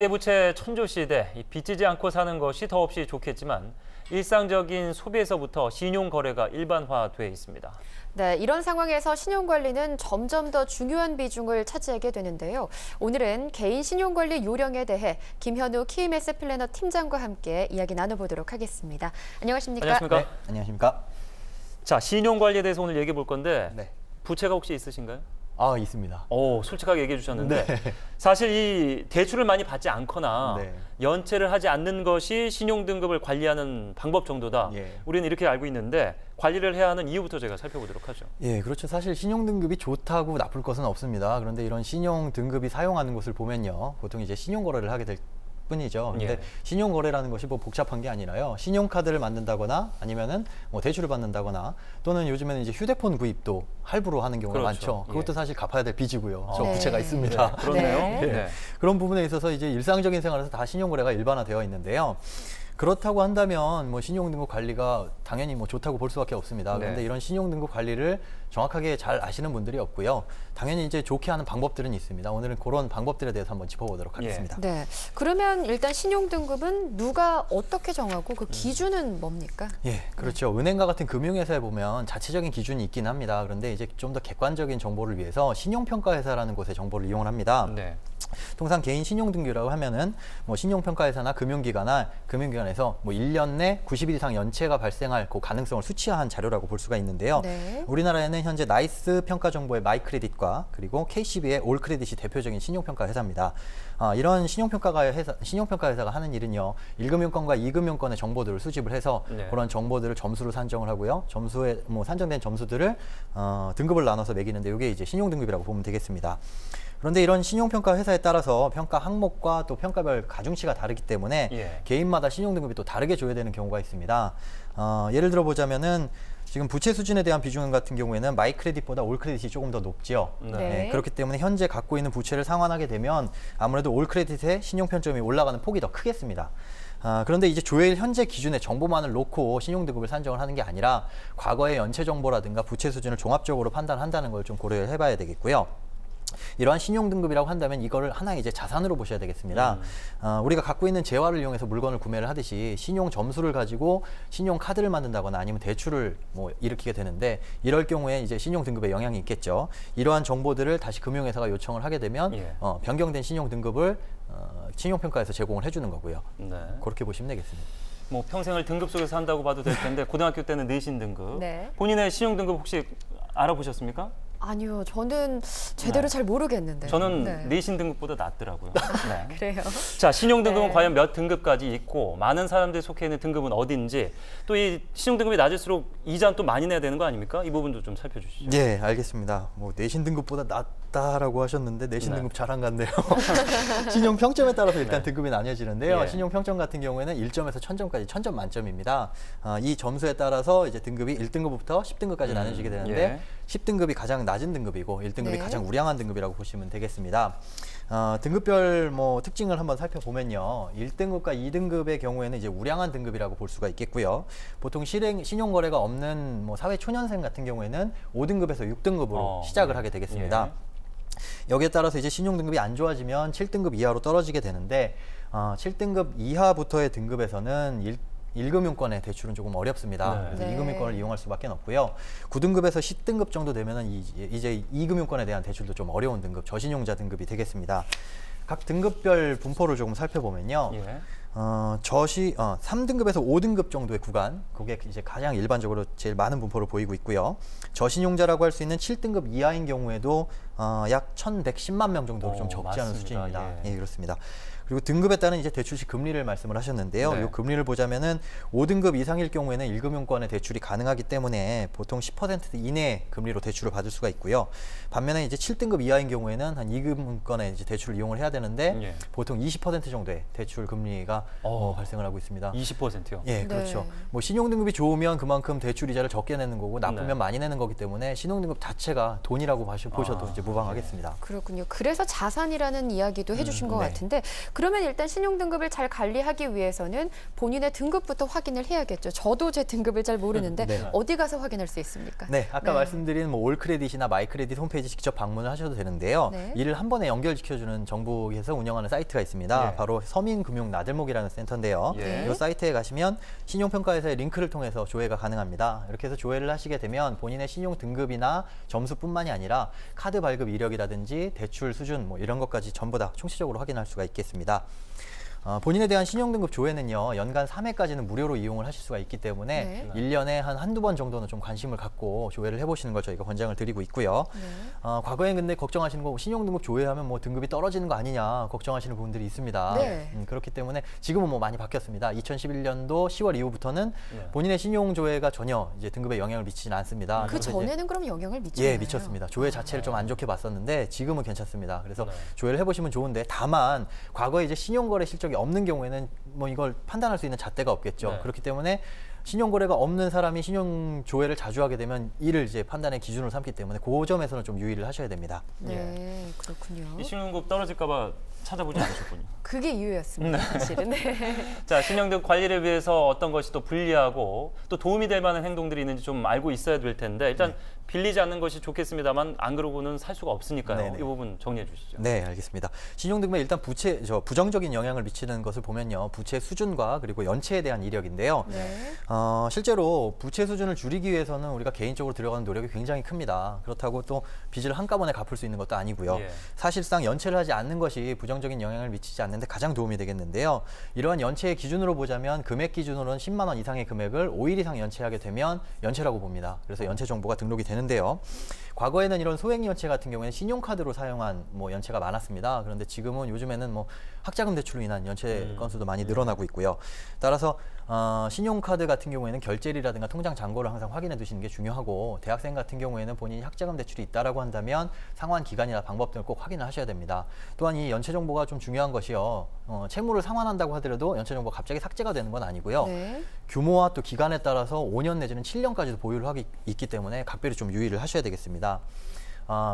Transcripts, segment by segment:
가계부채 천조시대, 빚지지 않고 사는 것이 더없이 좋겠지만 일상적인 소비에서부터 신용거래가 일반화돼 있습니다. 네, 이런 상황에서 신용관리는 점점 더 중요한 비중을 차지하게 되는데요. 오늘은 개인 신용관리 요령에 대해 김현우 키움에셋 플래너 팀장과 함께 이야기 나눠보도록 하겠습니다. 안녕하십니까? 안녕하십니까? 네, 안녕하십니까? 자, 신용관리에 대해서 오늘 얘기해 볼 건데 네. 부채가 혹시 있으신가요? 아, 있습니다. 솔직하게 얘기해 주셨는데 네. 사실 이 대출을 많이 받지 않거나 네. 연체를 하지 않는 것이 신용등급을 관리하는 방법 정도다. 예. 우리는 이렇게 알고 있는데 관리를 해야 하는 이유부터 제가 살펴보도록 하죠. 예, 그렇죠. 사실 신용등급이 좋다고 나쁠 것은 없습니다. 그런데 이런 신용등급이 사용하는 곳을 보면요. 보통 이제 신용거래를 하게 될 뿐이죠. 근데 예. 신용거래라는 것이 뭐 복잡한 게 아니라요. 신용카드를 만든다거나 아니면은 뭐 대출을 받는다거나 또는 요즘에는 이제 휴대폰 구입도 할부로 하는 경우가 그렇죠. 많죠. 그것도 예. 사실 갚아야 될 빚이고요. 저 네. 부채가 있습니다. 네, 그렇네요. 네. 네. 그런 부분에 있어서 이제 일상적인 생활에서 다 신용거래가 일반화되어 있는데요. 그렇다고 한다면 뭐 신용등급 관리가 당연히 뭐 좋다고 볼 수밖에 없습니다. 그런데 네. 이런 신용등급 관리를 정확하게 잘 아시는 분들이 없고요. 당연히 이제 좋게 하는 방법들은 있습니다. 오늘은 그런 방법들에 대해서 한번 짚어보도록 하겠습니다. 네, 그러면 일단 신용등급은 누가 어떻게 정하고 그 기준은 뭡니까? 예, 그렇죠. 은행과 같은 금융회사에 보면 자체적인 기준이 있긴 합니다. 그런데 이제 좀 더 객관적인 정보를 위해서 신용평가회사라는 곳의 정보를 이용을 합니다. 네. 통상 개인 신용등급이라고 하면은 뭐 신용평가회사나 금융기관에서 뭐 1년 내 90일 이상 연체가 발생할 그 가능성을 수치화한 자료라고 볼 수가 있는데요. 네. 우리나라에는 현재 나이스 평가 정보의 마이크레딧과 그리고 KCB의 올크레딧이 대표적인 신용평가 회사입니다. 이런 신용평가 회사가 하는 일은요, 1금융권과 2금융권의 정보들을 수집을 해서 네. 그런 정보들을 점수로 산정을 하고요. 점수에 뭐 산정된 점수들을 등급을 나눠서 매기는데 이게 이제 신용등급이라고 보면 되겠습니다. 그런데 이런 신용평가 회사에 따라서 평가 항목과 또 평가별 가중치가 다르기 때문에 예. 개인마다 신용등급이 또 다르게 줘야 되는 경우가 있습니다. 예를 들어 보자면은 지금 부채 수준에 대한 비중 같은 경우에는 마이크레딧보다 올크레딧이 조금 더 높죠. 네. 그렇기 때문에 현재 갖고 있는 부채를 상환하게 되면 아무래도 올크레딧의 신용평점이 올라가는 폭이 더 크겠습니다. 그런데 이제 조회일 현재 기준의 정보만을 놓고 신용등급을 산정을 하는 게 아니라 과거의 연체 정보라든가 부채 수준을 종합적으로 판단한다는 걸 좀 고려를 해봐야 되겠고요. 이러한 신용등급이라고 한다면 이거를 하나의 이제 자산으로 보셔야 되겠습니다. 우리가 갖고 있는 재화를 이용해서 물건을 구매를 하듯이 신용 점수를 가지고 신용카드를 만든다거나 아니면 대출을 뭐 일으키게 되는데 이럴 경우에 이제 신용등급에 영향이 있겠죠. 이러한 정보들을 다시 금융회사가 요청을 하게 되면 예. 변경된 신용등급을 신용평가에서 제공을 해주는 거고요. 네. 그렇게 보시면 되겠습니다. 뭐 평생을 등급 속에서 한다고 봐도 될 텐데 고등학교 때는 내신 등급. 네. 본인의 신용등급 혹시 알아보셨습니까? 아니요, 저는 제대로 잘 모르겠는데. 저는 네. 내신 등급보다 낫더라고요. 네. 그래요. 자, 신용등급은 네. 과연 몇 등급까지 있고 많은 사람들이 속해 있는 등급은 어딘지 또 이 신용등급이 낮을수록 이자는 또 많이 내야 되는 거 아닙니까? 이 부분도 좀 살펴주시죠. 예, 알겠습니다. 뭐 내신 등급보다 낫다라고 하셨는데 내신 네. 등급 잘 안 갔네요. 신용 평점에 따라서 일단 네. 등급이 나뉘어지는데요. 예. 신용 평점 같은 경우에는 1점에서 1000점까지 1000점 만점입니다. 이 점수에 따라서 이제 등급이 1등급부터 10등급까지 나눠지게 되는데 예. 10등급이 가장 낮은 등급이고 1등급이 네. 가장 우량한 등급이라고 보시면 되겠습니다. 등급별 뭐 특징을 한번 살펴보면요. 1등급과 2등급의 경우에는 이제 우량한 등급이라고 볼 수가 있겠고요. 보통 신용거래가 없는 뭐 사회 초년생 같은 경우에는 5등급에서 6등급으로 시작을 하게 되겠습니다. 여기에 따라서 이제 신용등급이 안 좋아지면 7등급 이하로 떨어지게 되는데 7등급 이하부터의 등급에서는 1금융권의 대출은 조금 어렵습니다. 네. 그래서 네. 2금융권을 이용할 수밖에 없고요. 9등급에서 10등급 정도 되면은 이제 2금융권에 대한 대출도 좀 어려운 등급, 저신용자 등급이 되겠습니다. 각 등급별 분포를 조금 살펴보면요. 예. 3등급에서 5등급 정도의 구간, 그게 이제 가장 일반적으로 제일 많은 분포를 보이고 있고요. 저신용자라고 할 수 있는 7등급 이하인 경우에도 약 1110만 명 정도로 좀 적지 않은 맞습니다. 수준입니다. 예. 예, 그렇습니다. 그리고 등급에 따른 이제 대출 시 금리를 말씀을 하셨는데요. 네. 이 금리를 보자면은 5등급 이상일 경우에는 1금융권의 대출이 가능하기 때문에 보통 10% 이내 금리로 대출을 받을 수가 있고요. 반면에 이제 7등급 이하인 경우에는 한 2금융권의 이제 대출을 이용을 해야 되는데 예. 보통 20% 정도의 대출 금리가 발생을 하고 있습니다. 20%요? 예, 그렇죠. 뭐 신용등급이 좋으면 그만큼 대출 이자를 적게 내는 거고 나쁘면 많이 내는 거기 때문에 신용등급 자체가 돈이라고 보셔도 이제 무방하겠습니다. 그렇군요. 그래서 자산이라는 이야기도 해주신 것 같은데 그러면 일단 신용등급을 잘 관리하기 위해서는 본인의 등급부터 확인을 해야겠죠. 저도 제 등급을 잘 모르는데 어디 가서 확인할 수 있습니까? 네, 아까 말씀드린 뭐 올크레딧이나 마이크레딧 홈페이지 직접 방문을 하셔도 되는데요. 이를 한 번에 연결시켜주는 정부에서 운영하는 사이트가 있습니다. 바로 서민금융나들목이라는 센터인데요. 이 사이트에 가시면 신용평가회사의 링크를 통해서 조회가 가능합니다. 이렇게 해서 조회를 하시게 되면 본인의 신용 등급이나 점수뿐만이 아니라 카드 발급 이력이라든지 대출 수준 뭐 이런 것까지 전부 다 총체적으로 확인할 수가 있겠습니다. 본인에 대한 신용등급 조회는요, 연간 3회까지는 무료로 이용을 하실 수가 있기 때문에 1년에 한두 번 정도는 좀 관심을 갖고 조회를 해보시는 걸 저희가 권장을 드리고 있고요. 과거엔 근데 걱정하시는 거 신용등급 조회하면 뭐 등급이 떨어지는 거 아니냐 걱정하시는 분들이 있습니다. 그렇기 때문에 지금은 뭐 많이 바뀌었습니다. 2011년도 10월 이후부터는 본인의 신용 조회가 전혀 이제 등급에 영향을 미치지는 않습니다. 그 전에는 그럼 영향을 미치나요? 예, 미쳤습니다. 조회 자체를 좀 안 좋게 봤었는데 지금은 괜찮습니다. 그래서 조회를 해보시면 좋은데 다만 과거에 이제 신용거래 실적이 없는 경우에는 뭐 이걸 판단할 수 있는 잣대가 없겠죠. 그렇기 때문에 신용거래가 없는 사람이 신용조회를 자주 하게 되면 이를 이제 판단의 기준으로 삼기 때문에 그 점에서는 좀 유의를 하셔야 됩니다. 네, 그렇군요. 이 신용등급 떨어질까 봐 찾아보지 않으셨군요. 그게 이유였습니다, 사실은. 자, 신용등급 관리를 위해서 어떤 것이 또 불리하고 또 도움이 될 만한 행동들이 있는지 좀 알고 있어야 될 텐데 일단 빌리지 않는 것이 좋겠습니다만 안 그러고는 살 수가 없으니까요. 이 부분 정리해 주시죠. 네, 알겠습니다. 신용등급에 일단 부정적인 영향을 미치는 것을 보면요. 부채 수준과 그리고 연체에 대한 이력인데요. 실제로 부채 수준을 줄이기 위해서는 우리가 개인적으로 들어가는 노력이 굉장히 큽니다. 그렇다고 또 빚을 한꺼번에 갚을 수 있는 것도 아니고요. 사실상 연체를 하지 않는 것이 부정적인 영향을 미치지 않는데 가장 도움이 되겠는데요. 이러한 연체의 기준으로 보자면 금액 기준으로는 10만 원 이상의 금액을 5일 이상 연체하게 되면 연체라고 봅니다. 그래서 연체 정보가 등록이 되는데요. 과거에는 이런 소액 연체 같은 경우에는 신용카드로 사용한 뭐 연체가 많았습니다. 그런데 지금은 요즘에는 뭐 학자금 대출로 인한 연체 건수도 많이 늘어나고 있고요. 따라서 신용카드 같은 경우에는 결제일이라든가 통장 잔고를 항상 확인해 두시는 게 중요하고 대학생 같은 경우에는 본인이 학자금 대출이 있다라고 한다면 상환 기간이나 방법 등을 꼭 확인을 하셔야 됩니다. 또한 이 연체 정보가 좀 중요한 것이요. 채무를 상환한다고 하더라도 연체 정보가 갑자기 삭제가 되는 건 아니고요. 규모와 또 기간에 따라서 5년 내지는 7년까지도 보유를 하기 있기 때문에 각별히 좀 유의를 하셔야 되겠습니다.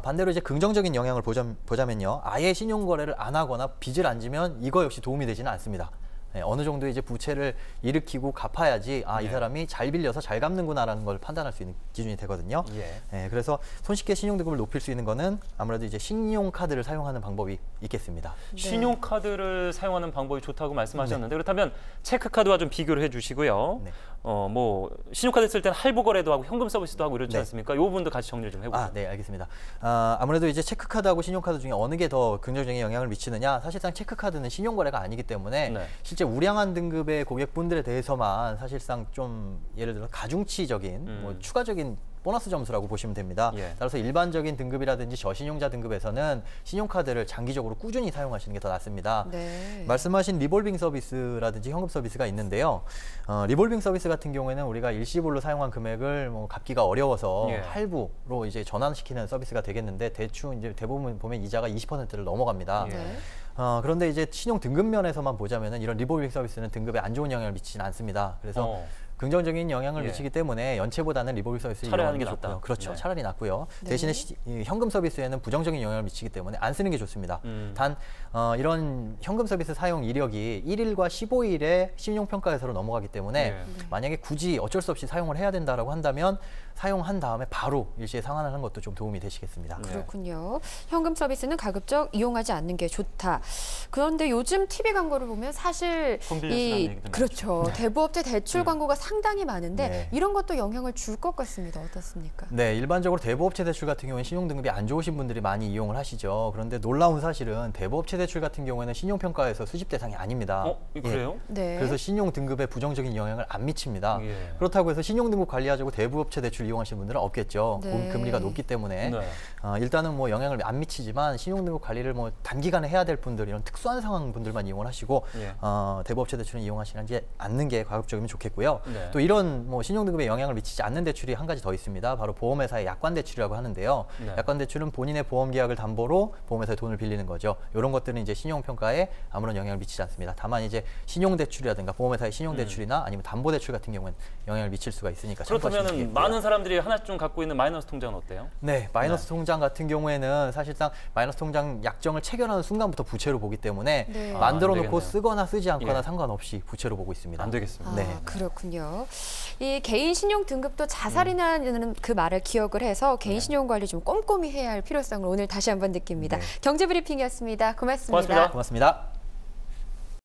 반대로 이제 긍정적인 영향을 보자면요. 아예 신용거래를 안 하거나 빚을 안 지면 이거 역시 도움이 되지는 않습니다. 네, 어느 정도 이제 부채를 일으키고 갚아야지 이 사람이 잘 빌려서 잘 갚는구나라는 걸 판단할 수 있는 기준이 되거든요. 네, 그래서 손쉽게 신용등급을 높일 수 있는 거는 아무래도 이제 신용카드를 사용하는 방법이 있겠습니다. 신용카드를 사용하는 방법이 좋다고 말씀하셨는데 그렇다면 체크카드와 좀 비교를 해주시고요. 뭐 신용카드 쓸 때는 할부 거래도 하고 현금 서비스도 하고 이렇지 않습니까? 이 부분도 같이 정리를 좀 해보세요. 네, 알겠습니다. 아무래도 이제 체크카드하고 신용카드 중에 어느 게 더 긍정적인 영향을 미치느냐? 사실상 체크카드는 신용거래가 아니기 때문에 실제 우량한 등급의 고객분들에 대해서만 사실상 좀 예를 들어 가중치적인 뭐 추가적인 보너스 점수라고 보시면 됩니다. 따라서 일반적인 등급이라든지 저신용자 등급에서는 신용카드를 장기적으로 꾸준히 사용하시는 게 더 낫습니다. 말씀하신 리볼빙 서비스라든지 현금 서비스가 있는데요. 리볼빙 서비스 같은 경우에는 우리가 일시불로 사용한 금액을 뭐 갚기가 어려워서 할부로 이제 전환시키는 서비스가 되겠는데 대충 이제 대부분 보면 이자가 20%를 넘어갑니다. 그런데 이제 신용 등급 면에서만 보자면은 이런 리볼빙 서비스는 등급에 안 좋은 영향을 미치지는 않습니다. 그래서 긍정적인 영향을 미치기 때문에 연체보다는 리볼빙 서비스를 차라리 하는 게 낫고요. 좋다. 그렇죠. 차라리 낫고요. 대신에 이 현금 서비스에는 부정적인 영향을 미치기 때문에 안 쓰는 게 좋습니다. 단 이런 현금 서비스 사용 이력이 1일과 15일에 신용평가회사로 넘어가기 때문에 만약에 굳이 어쩔 수 없이 사용을 해야 된다라고 한다면 사용한 다음에 바로 일시에 상환하는 것도 좀 도움이 되시겠습니다. 그렇군요. 현금 서비스는 가급적 이용하지 않는 게 좋다. 그런데 요즘 TV 광고를 보면 사실 그렇죠. 대부업체 대출 광고가 상당히 많은데 이런 것도 영향을 줄 것 같습니다. 어떻습니까? 네, 일반적으로 대부업체 대출 같은 경우는 신용등급이 안 좋으신 분들이 많이 이용을 하시죠. 그런데 놀라운 사실은 대부업체 대출 같은 경우에는 신용평가에서 수집 대상이 아닙니다. 그래요? 그래서 신용등급에 부정적인 영향을 안 미칩니다. 그렇다고 해서 신용등급 관리하자고 대부업체 대출 이용하시는 분들은 없겠죠. 금리가 높기 때문에 일단은 뭐 영향을 안 미치지만 신용등급 관리를 뭐 단기간에 해야 될 분들 이런 특수한 상황 분들만 이용을 하시고 대부업체 대출은 이용하시지 않는 게 가급적이면 좋겠고요. 네. 또 이런 뭐 신용등급에 영향을 미치지 않는 대출이 한 가지 더 있습니다. 바로 보험회사의 약관대출이라고 하는데요. 네. 약관대출은 본인의 보험계약을 담보로 보험회사에 돈을 빌리는 거죠. 이런 것들은 이제 신용평가에 아무런 영향을 미치지 않습니다. 다만 이제 신용대출이라든가 보험회사의 신용대출이나 아니면 담보대출 같은 경우는 영향을 미칠 수가 있으니까 참고하시면 그렇다면 되겠고요. 많은 사람들이 하나쯤 갖고 있는 마이너스 통장은 어때요? 네, 마이너스 통장 같은 경우에는 사실상 마이너스 통장 약정을 체결하는 순간부터 부채로 보기 때문에 네. 만들어 안 놓고 되겠네요. 쓰거나 쓰지 않거나 예. 상관없이 부채로 보고 있습니다. 안 되겠습니다. 네. 그렇군요. 이 개인 신용 등급도 자살이라는 그 말을 기억을 해서 개인 신용 관리 좀 꼼꼼히 해야 할 필요성을 오늘 다시 한번 느낍니다. 네. 경제브리핑이었습니다. 고맙습니다. 고맙습니다. 고맙습니다.